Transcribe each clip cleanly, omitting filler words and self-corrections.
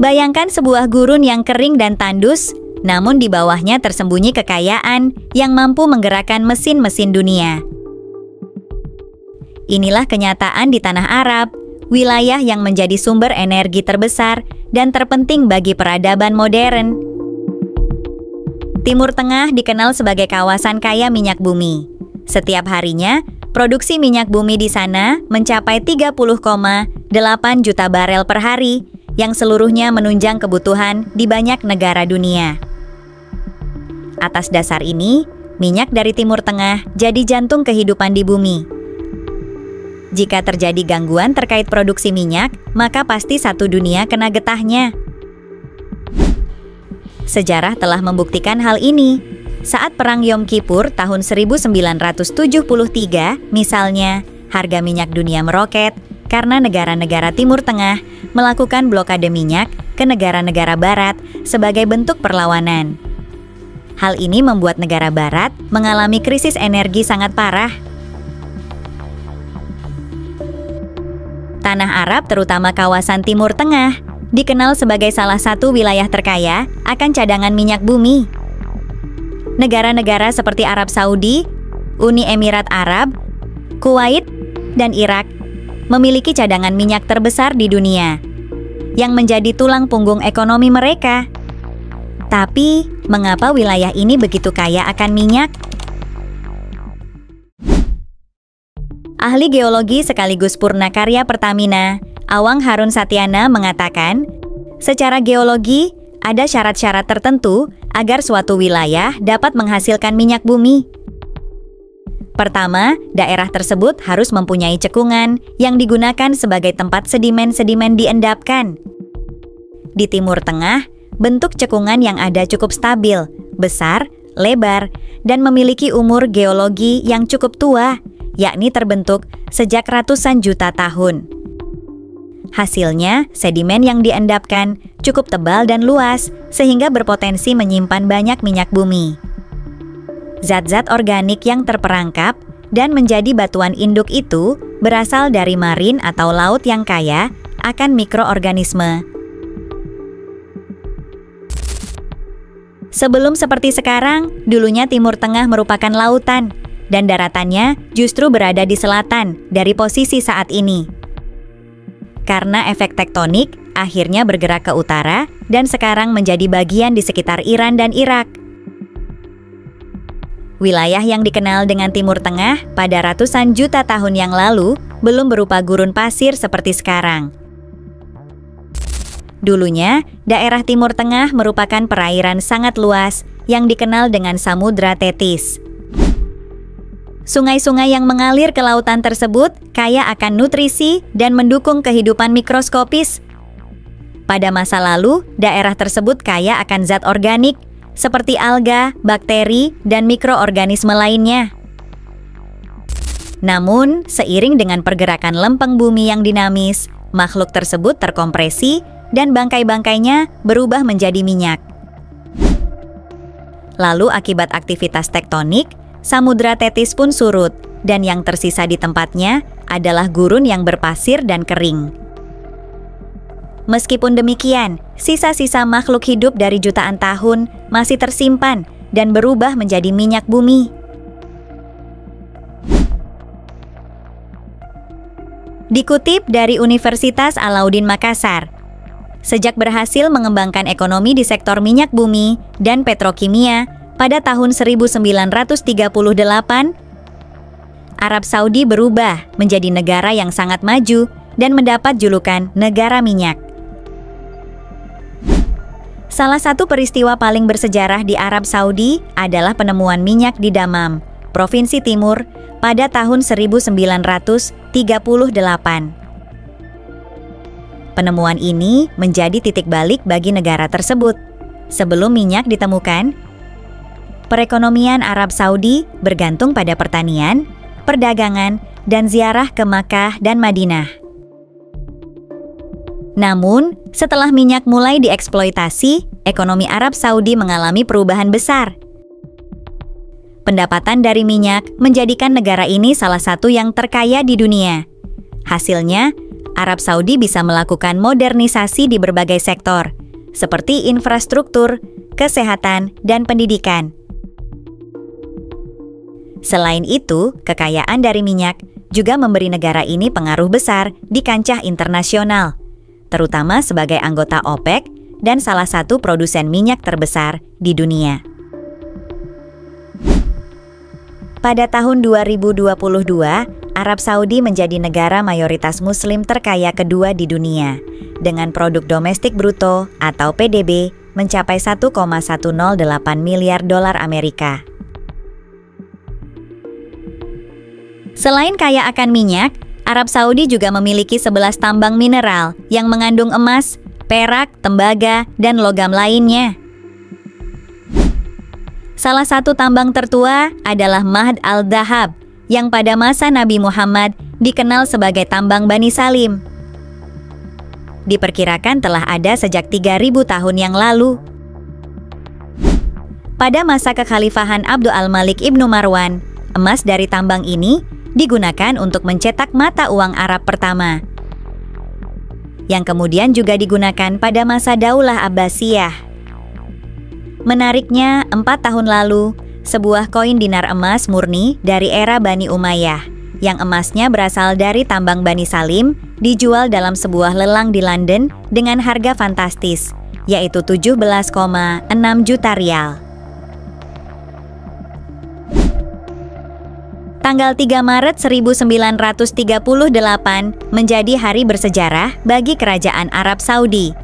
Bayangkan sebuah gurun yang kering dan tandus, namun di bawahnya tersembunyi kekayaan yang mampu menggerakkan mesin-mesin dunia. Inilah kenyataan di tanah Arab, wilayah yang menjadi sumber energi terbesar dan terpenting bagi peradaban modern. Timur Tengah dikenal sebagai kawasan kaya minyak bumi. Setiap harinya, produksi minyak bumi di sana mencapai 30,8 juta barel per hari, yang seluruhnya menunjang kebutuhan di banyak negara dunia. Atas dasar ini, minyak dari Timur Tengah jadi jantung kehidupan di bumi. Jika terjadi gangguan terkait produksi minyak, maka pasti satu dunia kena getahnya. Sejarah telah membuktikan hal ini. Saat Perang Yom Kippur tahun 1973, misalnya, harga minyak dunia meroket karena negara-negara Timur Tengah melakukan blokade minyak ke negara-negara Barat sebagai bentuk perlawanan. Hal ini membuat negara Barat mengalami krisis energi sangat parah. Tanah Arab, terutama kawasan Timur Tengah, dikenal sebagai salah satu wilayah terkaya akan cadangan minyak bumi. Negara-negara seperti Arab Saudi, Uni Emirat Arab, Kuwait, dan Irak memiliki cadangan minyak terbesar di dunia, yang menjadi tulang punggung ekonomi mereka. Tapi, mengapa wilayah ini begitu kaya akan minyak? Ahli geologi sekaligus purnakarya Pertamina, Awang Harun Satyana mengatakan, secara geologi, ada syarat-syarat tertentu agar suatu wilayah dapat menghasilkan minyak bumi. Pertama, daerah tersebut harus mempunyai cekungan yang digunakan sebagai tempat sedimen-sedimen diendapkan. Di Timur Tengah, bentuk cekungan yang ada cukup stabil, besar, lebar, dan memiliki umur geologi yang cukup tua, yakni terbentuk sejak ratusan juta tahun. Hasilnya, sedimen yang diendapkan cukup tebal dan luas, sehingga berpotensi menyimpan banyak minyak bumi. Zat-zat organik yang terperangkap dan menjadi batuan induk itu berasal dari marin atau laut yang kaya akan mikroorganisme. Sebelum seperti sekarang, dulunya Timur Tengah merupakan lautan, dan daratannya justru berada di selatan dari posisi saat ini. Karena efek tektonik, akhirnya bergerak ke utara dan sekarang menjadi bagian di sekitar Iran dan Irak. Wilayah yang dikenal dengan Timur Tengah pada ratusan juta tahun yang lalu belum berupa gurun pasir seperti sekarang. Dulunya, daerah Timur Tengah merupakan perairan sangat luas yang dikenal dengan Samudra Tetis. Sungai-sungai yang mengalir ke lautan tersebut kaya akan nutrisi dan mendukung kehidupan mikroskopis. Pada masa lalu, daerah tersebut kaya akan zat organik, seperti alga, bakteri, dan mikroorganisme lainnya. Namun, seiring dengan pergerakan lempeng bumi yang dinamis, makhluk tersebut terkompresi dan bangkai-bangkainya berubah menjadi minyak. Lalu akibat aktivitas tektonik, Samudra Tetis pun surut, dan yang tersisa di tempatnya adalah gurun yang berpasir dan kering. Meskipun demikian, sisa-sisa makhluk hidup dari jutaan tahun masih tersimpan dan berubah menjadi minyak bumi. Dikutip dari Universitas Alauddin Makassar, sejak berhasil mengembangkan ekonomi di sektor minyak bumi dan petrokimia pada tahun 1938, Arab Saudi berubah menjadi negara yang sangat maju dan mendapat julukan negara minyak. Salah satu peristiwa paling bersejarah di Arab Saudi adalah penemuan minyak di Dammam, Provinsi Timur, pada tahun 1938. Penemuan ini menjadi titik balik bagi negara tersebut. Sebelum minyak ditemukan, perekonomian Arab Saudi bergantung pada pertanian, perdagangan, dan ziarah ke Makkah dan Madinah. Namun, setelah minyak mulai dieksploitasi, ekonomi Arab Saudi mengalami perubahan besar. Pendapatan dari minyak menjadikan negara ini salah satu yang terkaya di dunia. Hasilnya, Arab Saudi bisa melakukan modernisasi di berbagai sektor, seperti infrastruktur, kesehatan, dan pendidikan. Selain itu, kekayaan dari minyak juga memberi negara ini pengaruh besar di kancah internasional, terutama sebagai anggota OPEC dan salah satu produsen minyak terbesar di dunia. Pada tahun 2022, Arab Saudi menjadi negara mayoritas Muslim terkaya kedua di dunia, dengan produk domestik bruto atau PDB mencapai 1,108 miliar dolar Amerika. Selain kaya akan minyak, Arab Saudi juga memiliki 11 tambang mineral yang mengandung emas, perak, tembaga, dan logam lainnya. Salah satu tambang tertua adalah Mahd al-Dhahab, yang pada masa Nabi Muhammad dikenal sebagai tambang Bani Salim. Diperkirakan telah ada sejak 3.000 tahun yang lalu. Pada masa kekhalifahan Abdul al-Malik ibnu Marwan, emas dari tambang ini digunakan untuk mencetak mata uang Arab pertama, yang kemudian juga digunakan pada masa Daulah Abbasiyah. Menariknya, 4 tahun lalu, sebuah koin dinar emas murni dari era Bani Umayyah, yang emasnya berasal dari tambang Bani Salim, dijual dalam sebuah lelang di London dengan harga fantastis, yaitu 17,6 juta rial. Tanggal 3 Maret 1938 menjadi hari bersejarah bagi Kerajaan Arab Saudi.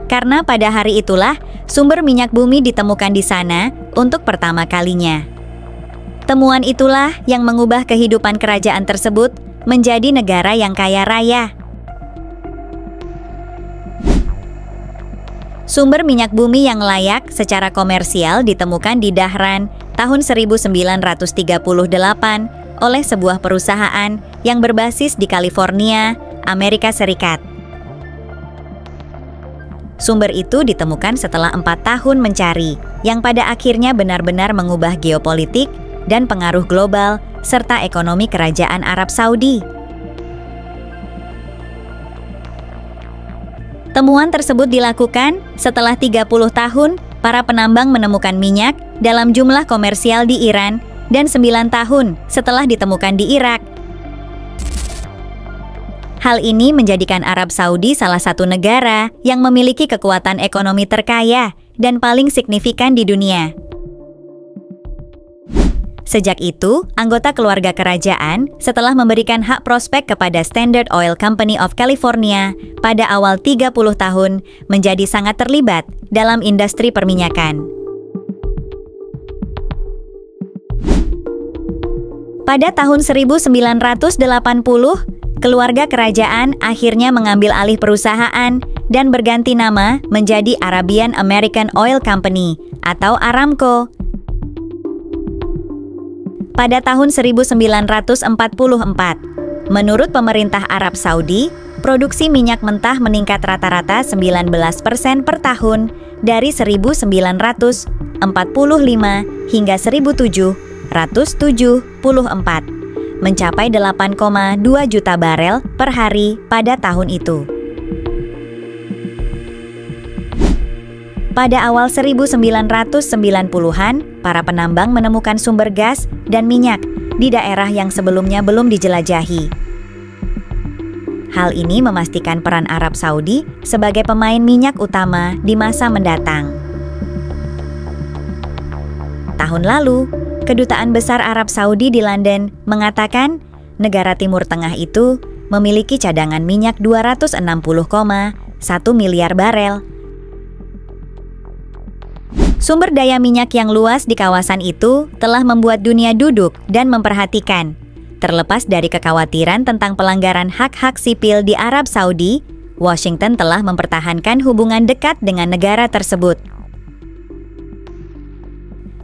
Karena pada hari itulah sumber minyak bumi ditemukan di sana untuk pertama kalinya. Temuan itulah yang mengubah kehidupan kerajaan tersebut menjadi negara yang kaya raya. Sumber minyak bumi yang layak secara komersial ditemukan di Dhahran tahun 1938 oleh sebuah perusahaan yang berbasis di California, Amerika Serikat. Sumber itu ditemukan setelah 4 tahun mencari, yang pada akhirnya benar-benar mengubah geopolitik dan pengaruh global serta ekonomi Kerajaan Arab Saudi. Temuan tersebut dilakukan setelah 30 tahun para penambang menemukan minyak dalam jumlah komersial di Iran dan 9 tahun setelah ditemukan di Irak. Hal ini menjadikan Arab Saudi salah satu negara yang memiliki kekuatan ekonomi terkaya dan paling signifikan di dunia. Sejak itu, anggota keluarga kerajaan setelah memberikan hak prospek kepada Standard Oil Company of California pada awal 30 tahun menjadi sangat terlibat dalam industri perminyakan. Pada tahun 1980, keluarga kerajaan akhirnya mengambil alih perusahaan dan berganti nama menjadi Arabian American Oil Company atau Aramco. Pada tahun 1944, menurut pemerintah Arab Saudi, produksi minyak mentah meningkat rata-rata 19% per tahun dari 1945 hingga 1774, mencapai 8,2 juta barel per hari pada tahun itu. Pada awal 1990-an, para penambang menemukan sumber gas dan minyak di daerah yang sebelumnya belum dijelajahi. Hal ini memastikan peran Arab Saudi sebagai pemain minyak utama di masa mendatang. Tahun lalu, Kedutaan Besar Arab Saudi di London mengatakan negara Timur Tengah itu memiliki cadangan minyak 260,1 miliar barel. Sumber daya minyak yang luas di kawasan itu telah membuat dunia duduk dan memperhatikan. Terlepas dari kekhawatiran tentang pelanggaran hak-hak sipil di Arab Saudi, Washington telah mempertahankan hubungan dekat dengan negara tersebut.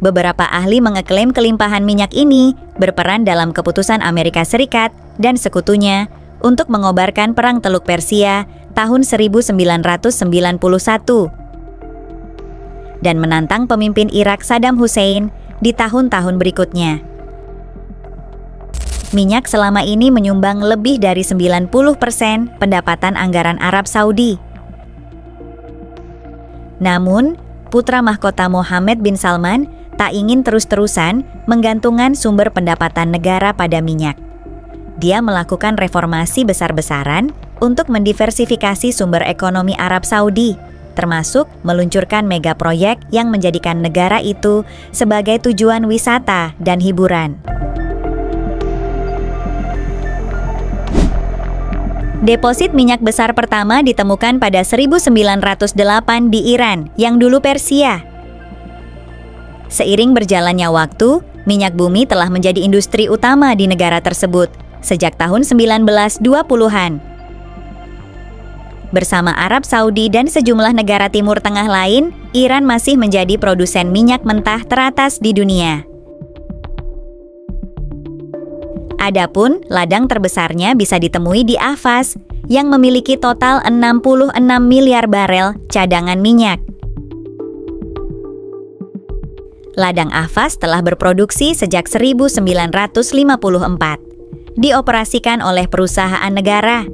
Beberapa ahli mengeklaim kelimpahan minyak ini berperan dalam keputusan Amerika Serikat dan sekutunya untuk mengobarkan Perang Teluk Persia tahun 1991 dan menantang pemimpin Irak Saddam Hussein di tahun-tahun berikutnya. minyak selama ini menyumbang lebih dari 90% pendapatan anggaran Arab Saudi. Namun, putra mahkota Mohammed bin Salman tak ingin terus-terusan menggantungkan sumber pendapatan negara pada minyak. Dia melakukan reformasi besar-besaran untuk mendiversifikasi sumber ekonomi Arab Saudi, termasuk meluncurkan mega proyek yang menjadikan negara itu sebagai tujuan wisata dan hiburan. Deposit minyak besar pertama ditemukan pada 1908 di Iran, yang dulu Persia. Seiring berjalannya waktu, minyak bumi telah menjadi industri utama di negara tersebut sejak tahun 1920-an. Bersama Arab Saudi dan sejumlah negara Timur Tengah lain, Iran masih menjadi produsen minyak mentah teratas di dunia. Adapun ladang terbesarnya bisa ditemui di Ahvaz, yang memiliki total 66 miliar barel cadangan minyak. Ladang Ahvaz telah berproduksi sejak 1954. Dioperasikan oleh perusahaan negara.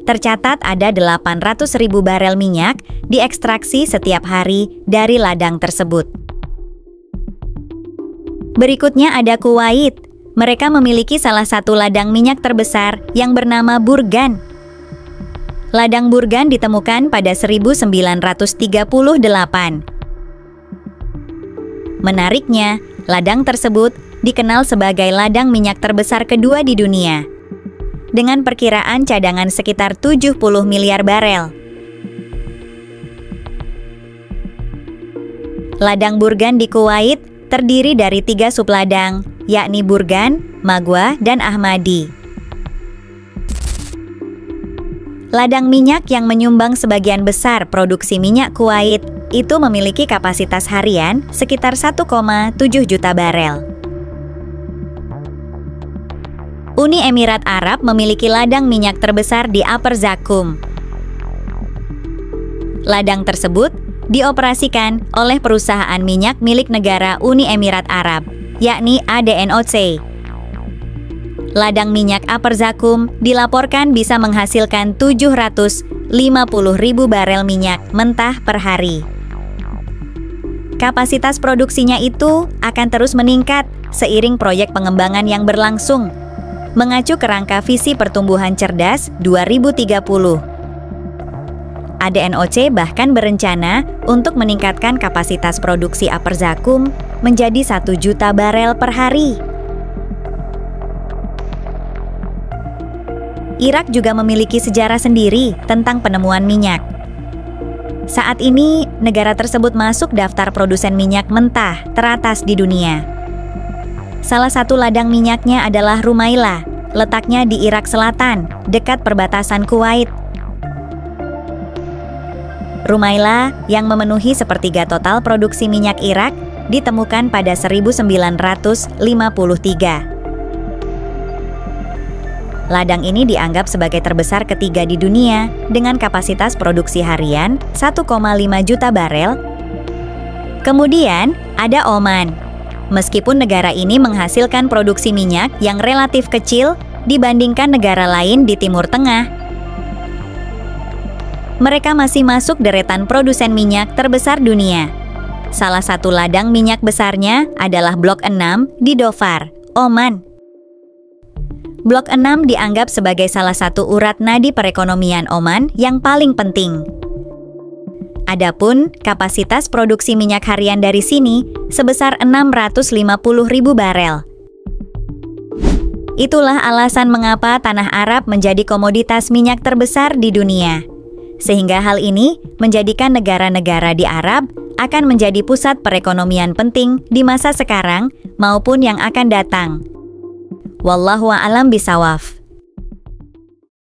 Tercatat ada 800.000 barel minyak diekstraksi setiap hari dari ladang tersebut. Berikutnya ada Kuwait. Mereka memiliki salah satu ladang minyak terbesar yang bernama Burgan. Ladang Burgan ditemukan pada 1938. Menariknya, ladang tersebut dikenal sebagai ladang minyak terbesar kedua di dunia, dengan perkiraan cadangan sekitar 70 miliar barel. Ladang Burgan di Kuwait terdiri dari 3 subladang, yakni Burgan, Magwa, dan Ahmadi. Ladang minyak yang menyumbang sebagian besar produksi minyak Kuwait itu memiliki kapasitas harian sekitar 1,7 juta barel. Uni Emirat Arab memiliki ladang minyak terbesar di Upper Zakum. Ladang tersebut dioperasikan oleh perusahaan minyak milik negara Uni Emirat Arab, yakni ADNOC. Ladang minyak Upper Zakum dilaporkan bisa menghasilkan 750.000 barel minyak mentah per hari. Kapasitas produksinya itu akan terus meningkat seiring proyek pengembangan yang berlangsung, mengacu ke rangka visi pertumbuhan cerdas 2030. ADNOC bahkan berencana untuk meningkatkan kapasitas produksi Upper Zakum menjadi 1 juta barel per hari. Irak juga memiliki sejarah sendiri tentang penemuan minyak. Saat ini, negara tersebut masuk daftar produsen minyak mentah teratas di dunia. Salah satu ladang minyaknya adalah Rumaila, letaknya di Irak Selatan, dekat perbatasan Kuwait. Rumaila, yang memenuhi sepertiga total produksi minyak Irak, ditemukan pada 1953. Ladang ini dianggap sebagai terbesar ketiga di dunia dengan kapasitas produksi harian 1,5 juta barel. Kemudian ada Oman. Meskipun negara ini menghasilkan produksi minyak yang relatif kecil dibandingkan negara lain di Timur Tengah, mereka masih masuk deretan produsen minyak terbesar dunia. Salah satu ladang minyak besarnya adalah Blok 6 di Dhofar, Oman. Blok 6 dianggap sebagai salah satu urat nadi perekonomian Oman yang paling penting. Adapun kapasitas produksi minyak harian dari sini sebesar 650.000 barel. Itulah alasan mengapa tanah Arab menjadi komoditas minyak terbesar di dunia. Sehingga hal ini menjadikan negara-negara di Arab akan menjadi pusat perekonomian penting di masa sekarang maupun yang akan datang. Wallahu a'lam bishawab.